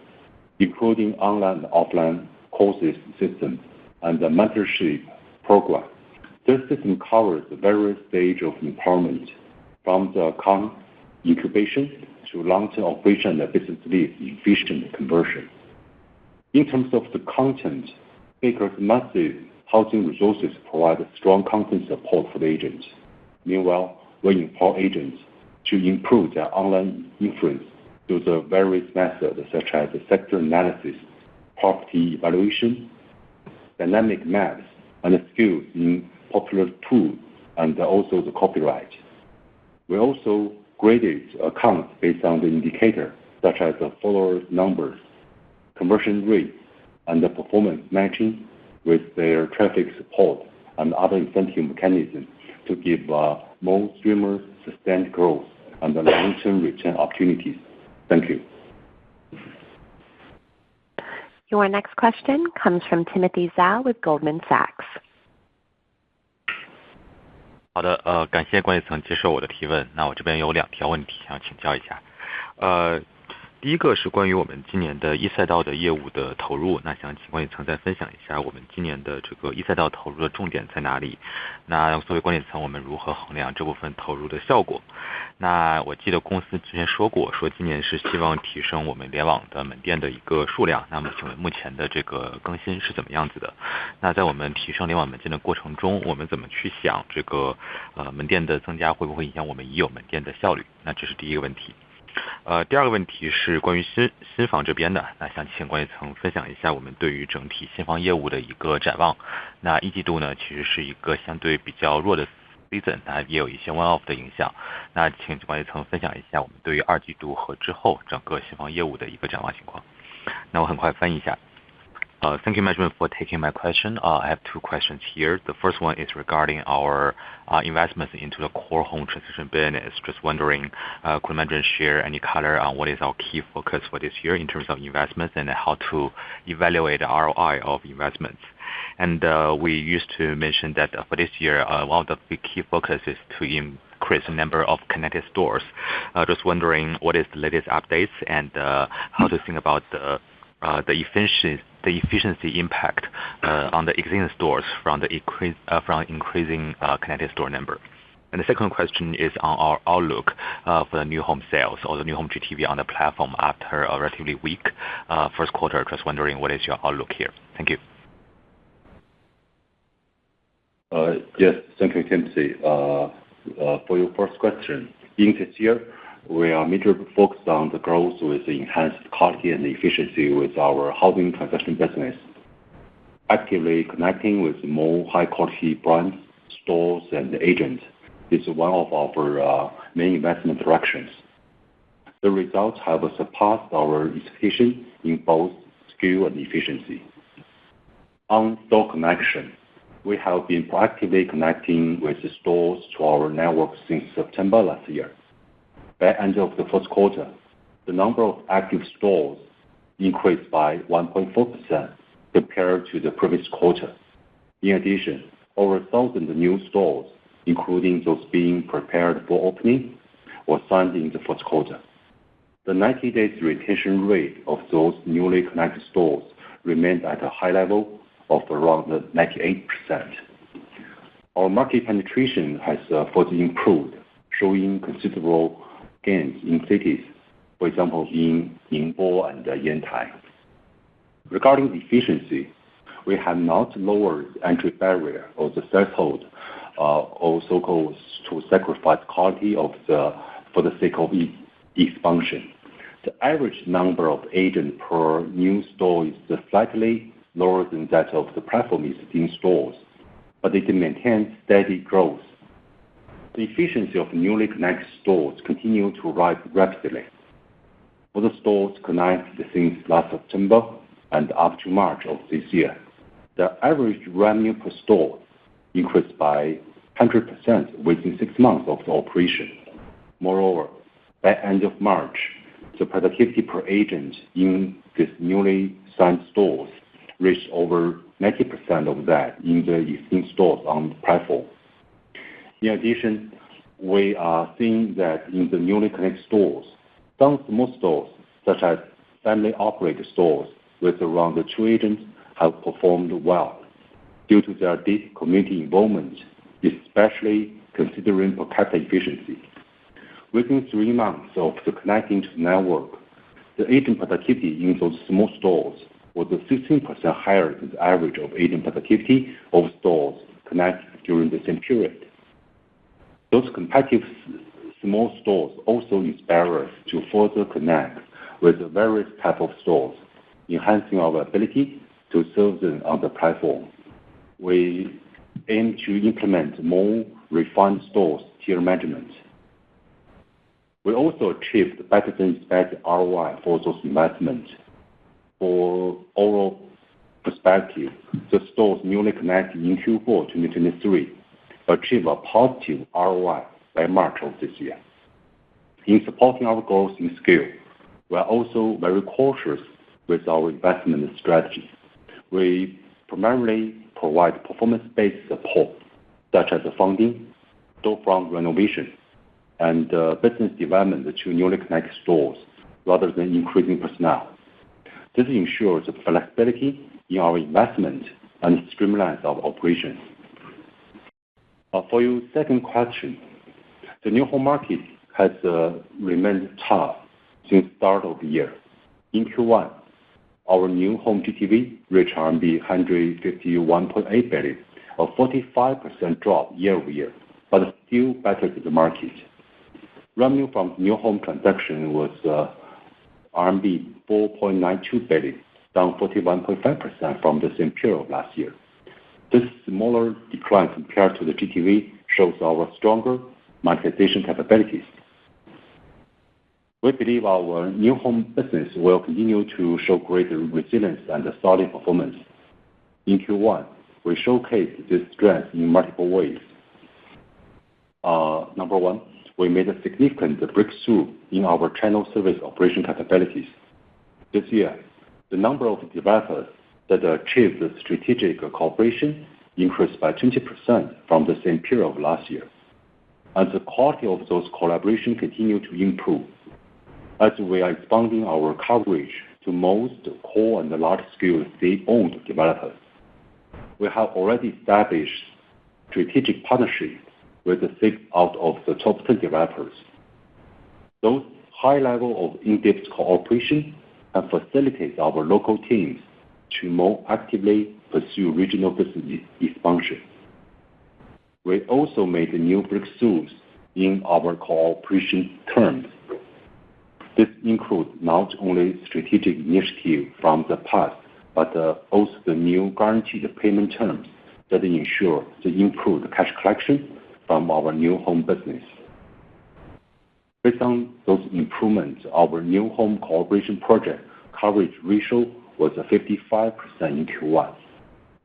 [SPEAKER 4] including online and offline courses system and the mentorship program. This system covers various stages of empowerment, from the account incubation to long-term operation and business leads efficient conversion. In terms of the content, Beike's massive housing resources provide strong content support for the agents. Meanwhile, we empower agents to improve their online influence through the various methods such as sector analysis, property evaluation, dynamic maps, and skills in popular tools, and also the copyright. We also graded accounts based on the indicator such as the followers numbers, conversion rates, and the performance matching with their traffic support and other incentive mechanisms to give more streamers sustained growth and long-term return opportunities. Thank you.
[SPEAKER 1] Your next question comes from Timothy Zhao with Goldman Sachs.
[SPEAKER 6] 好的，感谢管理层接受我的提问。那我这边有2条问题想请教一下。第一个是关于我们今年的一赛道的业务的投入，那想请管理层再分享一下我们今年的这个一赛道投入的重点在哪里？那作为管理层，我们如何衡量这部分投入的效果？那我记得公司之前说过，说今年是希望提升我们联网的门店的一个数量。那么请问目前的这个更新是怎么样子的？那在我们提升联网门店的过程中，我们怎么去想这个门店的增加会不会影响我们已有门店的效率？那这是第一个问题。第二个问题是关于新房这边的，那想请管理层分享一下我们对于整体新房业务的一个展望。那一季度呢，其实是一个相对比较弱的 season， 那也有一些 one-off 的影响。那请管理层分享一下我们对于二季度和之后整个新房业务的一个展望情况。那我很快翻译一下。Thank you, management, for taking my question. I have two questions here. The first one is regarding our investments into the core home transaction business. Just wondering, could management share any color on what is our key focus for this year in terms of investments and how to evaluate the ROI of investments? And we used to mention that for this year, one of the key focus is to increase the number of connected stores. Just wondering what is the latest updates and how to think about the efficiency impact on the existing stores from increasing connected store number. And the second question is on our outlook for the new home sales or the new home GTV on the platform after a relatively weak first quarter. Just wondering what is your outlook here. Thank you.
[SPEAKER 4] Yes, thank you, Timothy. For your first question, in this year, we are majorly focused on the growth with enhanced quality and efficiency with our housing transaction business. Actively connecting with more high-quality brands, stores, and agents is one of our main investment directions. The results have surpassed our expectations in both scale and efficiency. On store connection, we have been proactively connecting with the stores to our network since September last year. By the end of the first quarter, the number of active stores increased by 1.4% compared to the previous quarter. In addition, over 1,000 new stores, including those being prepared for opening, were signed in the first quarter. The 90-day retention rate of those newly connected stores remained at a high level of around 98%. Our market penetration has further improved, showing considerable gains in cities, for example, in Ningbo and Yantai. Regarding efficiency, we have not lowered the entry barrier or the threshold, or so-called to sacrifice quality for the sake of expansion. The average number of agents per new store is slightly lower than that of the platform existing stores, but it maintains steady growth. The efficiency of newly connected stores continues to rise rapidly. For the stores connected since last September and up to March of this year, the average revenue per store increased by 100% within 6 months of the operation. Moreover, by the end of March, the productivity per agent in these newly signed stores reached over 90% of that in the existing stores on the platform. In addition, we are seeing that in the newly connected stores, some small stores, such as family-operated stores with around 2 agents, have performed well due to their deep community involvement, especially considering per capita efficiency. Within 3 months of the connecting to the network, the agent productivity in those small stores was 16% higher than the average of agent productivity of stores connected during the same period. Those competitive small stores also inspire us to further connect with various types of stores, enhancing our ability to serve them on the platform. We aim to implement more refined stores tier management. We also achieved better than expected ROI for those investments. For overall perspective, the stores newly connected in Q4 2023 achieved a positive ROI by March of this year. In supporting our growth in scale, we are also very cautious with our investment strategy. We primarily provide performance-based support, such as funding, storefront renovation, and business development to newly connected stores, rather than increasing personnel. This ensures flexibility in our investment and streamlines our operations. For your second question, the new home market has remained tough since the start of the year. In Q1, our new home GTV reached RMB 151.8 billion, a 45% drop year-over-year, but still better than the market. Revenue from new home transaction was RMB 4.92 billion, down 41.5% from the same period last year. This smaller decline compared to the GTV shows our stronger monetization capabilities. We believe our new home business will continue to show greater resilience and solid performance. In Q1, we showcased this strength in multiple ways. Number one, we made a significant breakthrough in our channel service operation capabilities. This year, the number of developers that achieved strategic cooperation increased by 20% from the same period of last year, and the quality of those collaborations continue to improve as we are expanding our coverage to most core and large-scale state-owned developers. We have already established strategic partnerships with 6 out of the top 10 developers. Those high level of in-depth cooperation have facilitated our local teams to more actively pursue regional business expansion. We also made new breakthroughs in our cooperation terms. This includes not only strategic initiatives from the past, but also the new guaranteed payment terms that ensure the improved cash collection from our new home business. Based on those improvements, our new home cooperation project coverage ratio was 55% in Q1,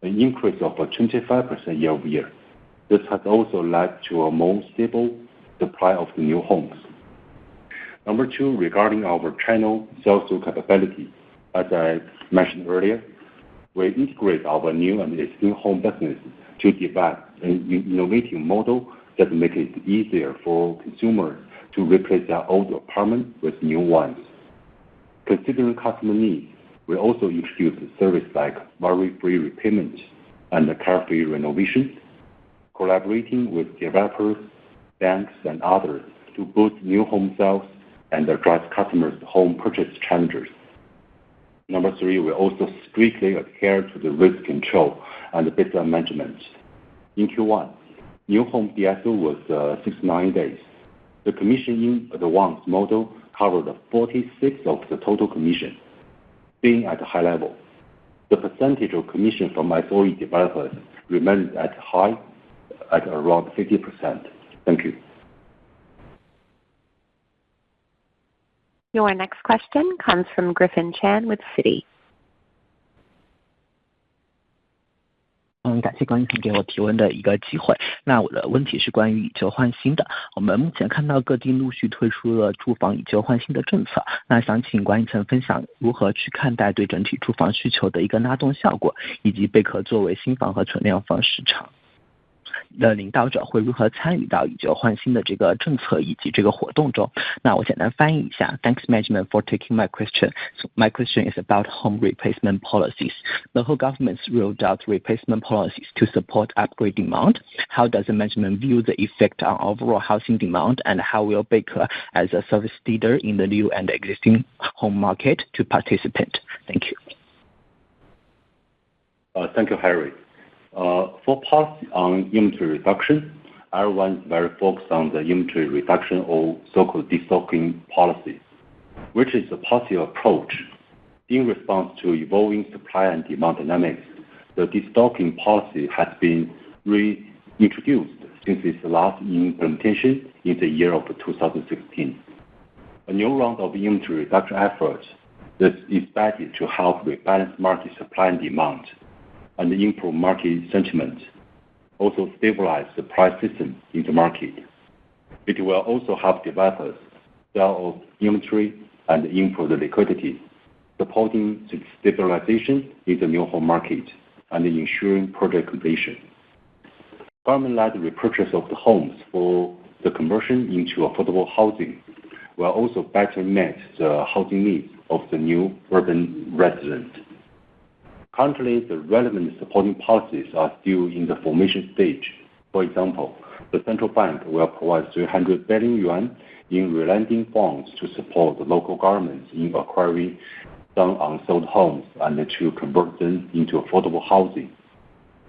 [SPEAKER 4] an increase of 25% year-over-year. This has also led to a more stable supply of the new homes. Number 2, regarding our channel sales capability, as I mentioned earlier, we integrate our new and existing home business to develop an innovative model that makes it easier for consumers to replace their old apartment with new ones. Considering customer needs, we also introduced services like worry-free repayment and carefree renovation, collaborating with developers, banks, and others to boost new home sales and address customers' home purchase challenges. Number 3, we also strictly adhere to the risk control and business management. In Q1, new home DSO was 69 days. The commission in advance model covered 46 of the total commission, being at a high level. The percentage of commission from SOE developers remains at around 50%. Thank you.
[SPEAKER 1] Your next question comes from Griffin Chan with Citi.
[SPEAKER 7] 感谢管理层给我提问的一个机会。那我的问题是关于以旧换新的。我们目前看到各地陆续推出了住房以旧换新的政策，那想请管理层分享如何去看待对整体住房需求的一个拉动效果，以及贝壳作为新房和存量房市场的领导者会如何参与到以旧换新的这个政策以及这个活动中。那我简单翻译一下。Thanks management for taking my question. So my question is about home replacement policies. The whole government's rolled out replacement policies to support upgrade demand. How does the management view the effect on overall housing demand, and how will Beike as a service leader in the new and existing home market to participate? Thank you.
[SPEAKER 4] Thank you, Harry. For policy on inventory reduction, everyone is very focused on the inventory reduction or so-called destocking policy, which is a positive approach. In response to evolving supply and demand dynamics, the destocking policy has been reintroduced since its last implementation in the year of 2016. A new round of inventory reduction efforts is expected to help rebalance market supply and demand and improve market sentiment, also stabilize the price system in the market. It will also help developers sell off inventory and improve the liquidity, supporting the stabilization in the new home market and ensuring project completion. Government-led repurchase of the homes for the conversion into affordable housing will also better meet the housing needs of the new urban residents. Currently, the relevant supporting policies are still in the formation stage. For example, the central bank will provide 300 billion yuan in relending funds to support the local governments in acquiring some unsold homes and to convert them into affordable housing.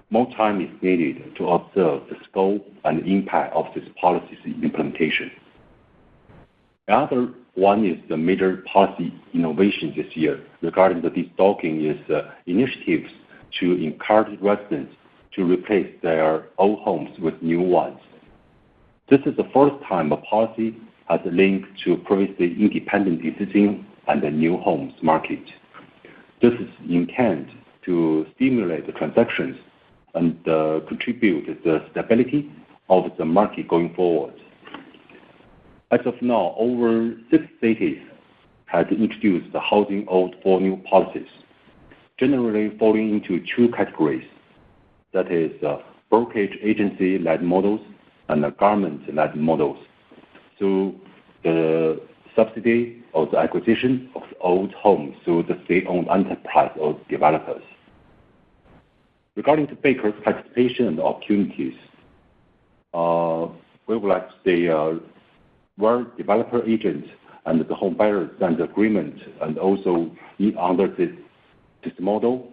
[SPEAKER 4] More time is needed to observe the scope and impact of this policy's implementation. Another one is the major policy innovation this year regarding the destocking is initiatives to encourage residents to replace their old homes with new ones. This is the first time a policy has linked to previously independent existing and the new homes market. This is intended to stimulate the transactions and contribute to the stability of the market going forward. As of now, over 6 cities have introduced the housing old for new policies, generally falling into 2 categories. That is brokerage agency-led models and government-led models. So the subsidy or the acquisition of old homes through the state-owned enterprise or developers. Regarding the Beike's participation and opportunities, we would like to say where developer agents and the home buyers sign the agreement and also under this model,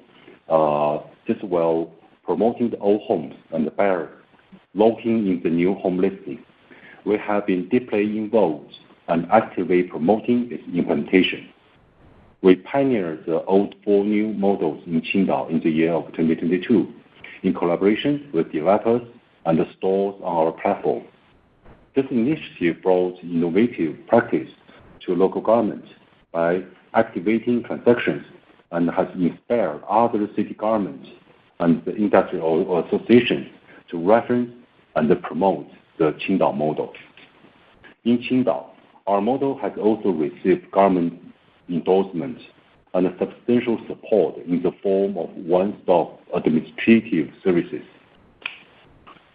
[SPEAKER 4] this will promoting the old homes and the buyer locking in the new home listing. We have been deeply involved and actively promoting its implementation. We pioneered the old for new models in Qingdao in the year of 2022 in collaboration with developers and the stores on our platform. This initiative brought innovative practice to local governments by activating transactions and has inspired other city governments and the industrial associations to reference and promote the Qingdao model. In Qingdao, our model has also received government endorsement and substantial support in the form of one-stop administrative services.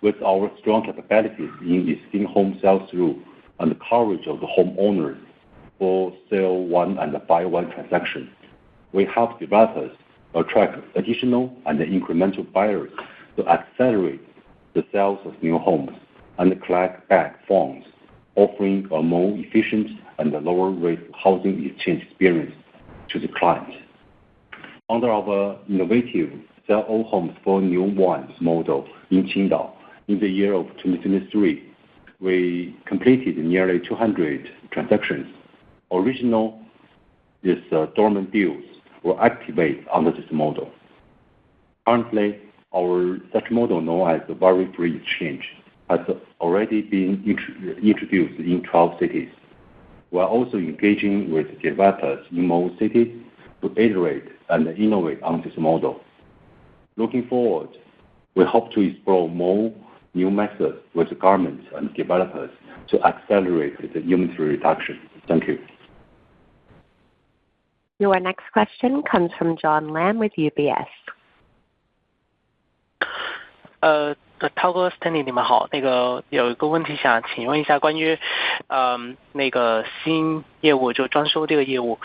[SPEAKER 4] With our strong capabilities in existing home sell-through and the coverage of the homeowners for sell one and buy one transaction, we help developers attract additional and incremental buyers to accelerate the sales of new homes and collect back funds, offering a more efficient and lower rate housing exchange experience to the client. Under our innovative sell old homes for new ones model in Qingdao, in the year of 2023, we completed nearly 200 transactions. Original dormant deals were activated under this model. Currently, our such model known as the very free exchange has already been introduced in 12 cities. We are also engaging with developers in more cities to iterate and innovate on this model. Looking forward, we hope to explore more new methods with the governments and developers to accelerate the inventory reduction. Thank you.
[SPEAKER 1] Your next question comes from John Lam with UBS.
[SPEAKER 8] 涛哥 Stanley 你们好，有一个问题想请问一下关于那个新业务就装修这个业务，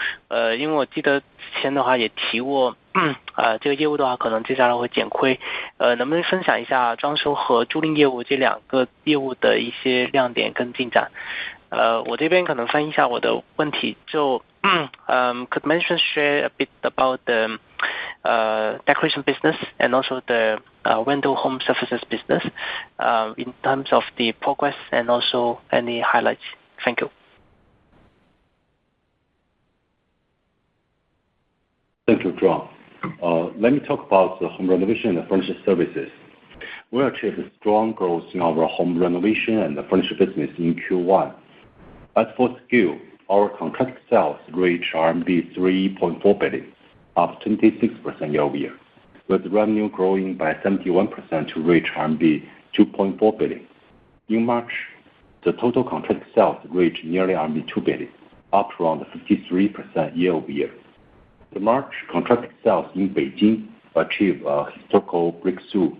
[SPEAKER 8] 因为我记得之前的话也提过，这个业务的话可能接下来会减亏，能不能分享一下装修和租赁业务这两个业务的一些亮点跟进展？我这边可能翻译一下我的问题，就could management share a bit about the decoration business and also the rental home services business in terms of the progress and also any highlights? Thank you.
[SPEAKER 4] Thank you, John. Let me talk about the home renovation and furnishing services. We achieved strong growth in our home renovation and furnishing business in Q1. As for scale, our contract sales reached RMB 3.4 billion, up 26% year-over-year, with revenue growing by 71% to reach RMB 2.4 billion. In March, the total contract sales reached nearly RMB 2 billion, up around 53% year-over-year. The March contract sales in Beijing achieved a historical breakthrough.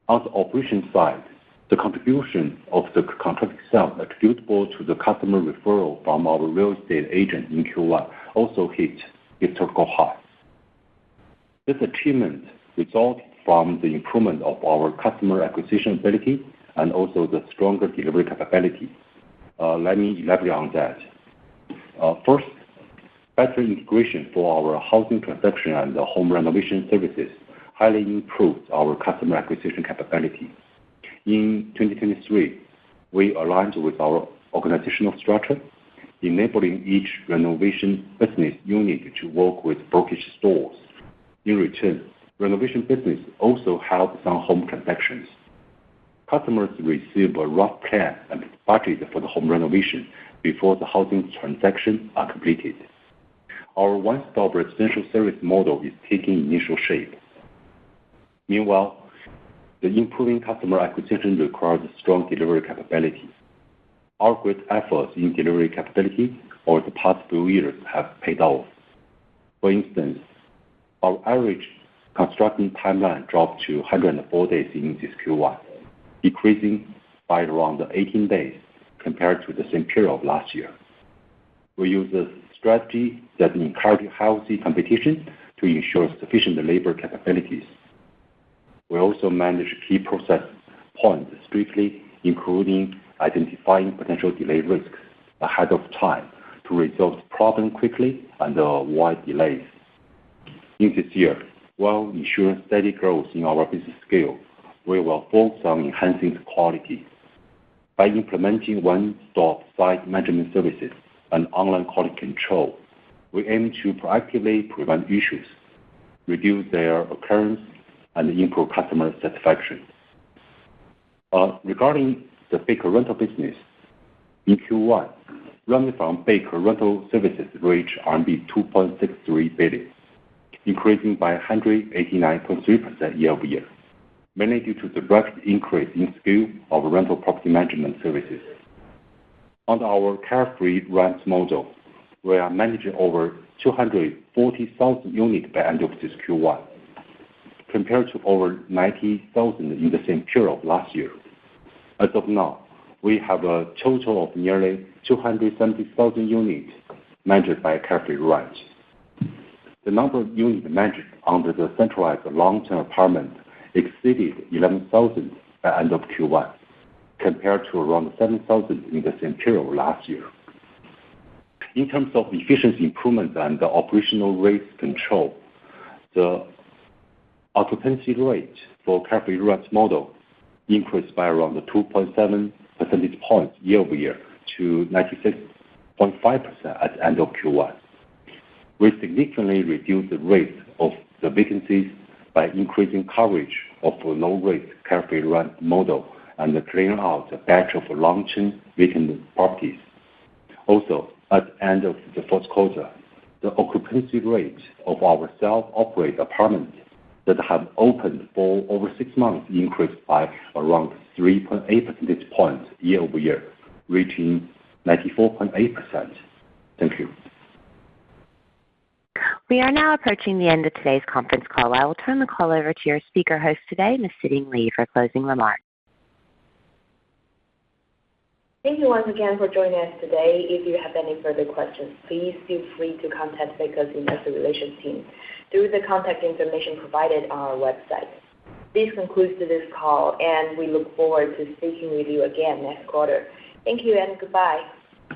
[SPEAKER 4] On the operation side, the contribution of the contract sales attributable to the customer referral from our real estate agent in Q1 also hit historical high. This achievement resulted from the improvement of our customer acquisition ability and also the stronger delivery capability. Let me elaborate on that. First, better integration for our housing transaction and the home renovation services highly improved our customer acquisition capability. In 2023, we aligned with our organizational structure, enabling each renovation business unit to work with brokerage stores. In return, renovation business also helped some home transactions. customers receive a rough plan and budget for the home renovation before the housing transactions are completed. Our one-stop residential service model is taking initial shape. Meanwhile, the improving customer acquisition requires strong delivery capability. Our great efforts in delivery capability over the past few years have paid off. For instance, our average construction timeline dropped to 104 days in this Q1, decreasing by around 18 days compared to the same period of last year. We use a strategy that encourages healthy competition to ensure sufficient labor capabilities. We also manage key process points strictly, including identifying potential delay risks ahead of time to resolve the problem quickly and avoid delays. In this year, while ensuring steady growth in our business scale, we will focus on enhancing the quality. By implementing one-stop site management services and online quality control, we aim to proactively prevent issues, reduce their occurrence, and improve customer satisfaction. Regarding the Beike rental business, in Q1, revenue from Beike rental services reached RMB 2.63 billion, increasing by 189.3% year-over-year, mainly due to the rapid increase in scale of rental property management services. Under our carefree rent model, we are managing over 240,000 units by end of this Q1, compared to over 90,000 in the same period of last year. As of now, we have a total of nearly 270,000 units managed by carefree rent. The number of units managed under the centralized long-term apartment exceeded 11,000 by end of Q1, compared to around 7,000 in the same period of last year. In terms of efficiency improvement and the operational risk control, the occupancy rate for carefree rent model increased by around 2.7 percentage points year-over-year to 96.5% at the end of Q1. We significantly reduced the rate of the vacancies by increasing coverage of a low-risk carefree rent model and clearing out a batch of long-term vacant properties. Also, at the end of the first quarter, the occupancy rate of our self-operated apartments that have opened for over 6 months increased by around 3.8 percentage points year-over-year, reaching 94.8%. Thank you.
[SPEAKER 1] We are now approaching the end of today's conference call. I will turn the call over to your speaker host today, Ms. Siting Li, for closing remarks.
[SPEAKER 2] Thank you once again for joining us today. If you have any further questions, please feel free to contact Beike's Investor Relations team through the contact information provided on our website. This concludes this call, and we look forward to speaking with you again next quarter. Thank you and goodbye.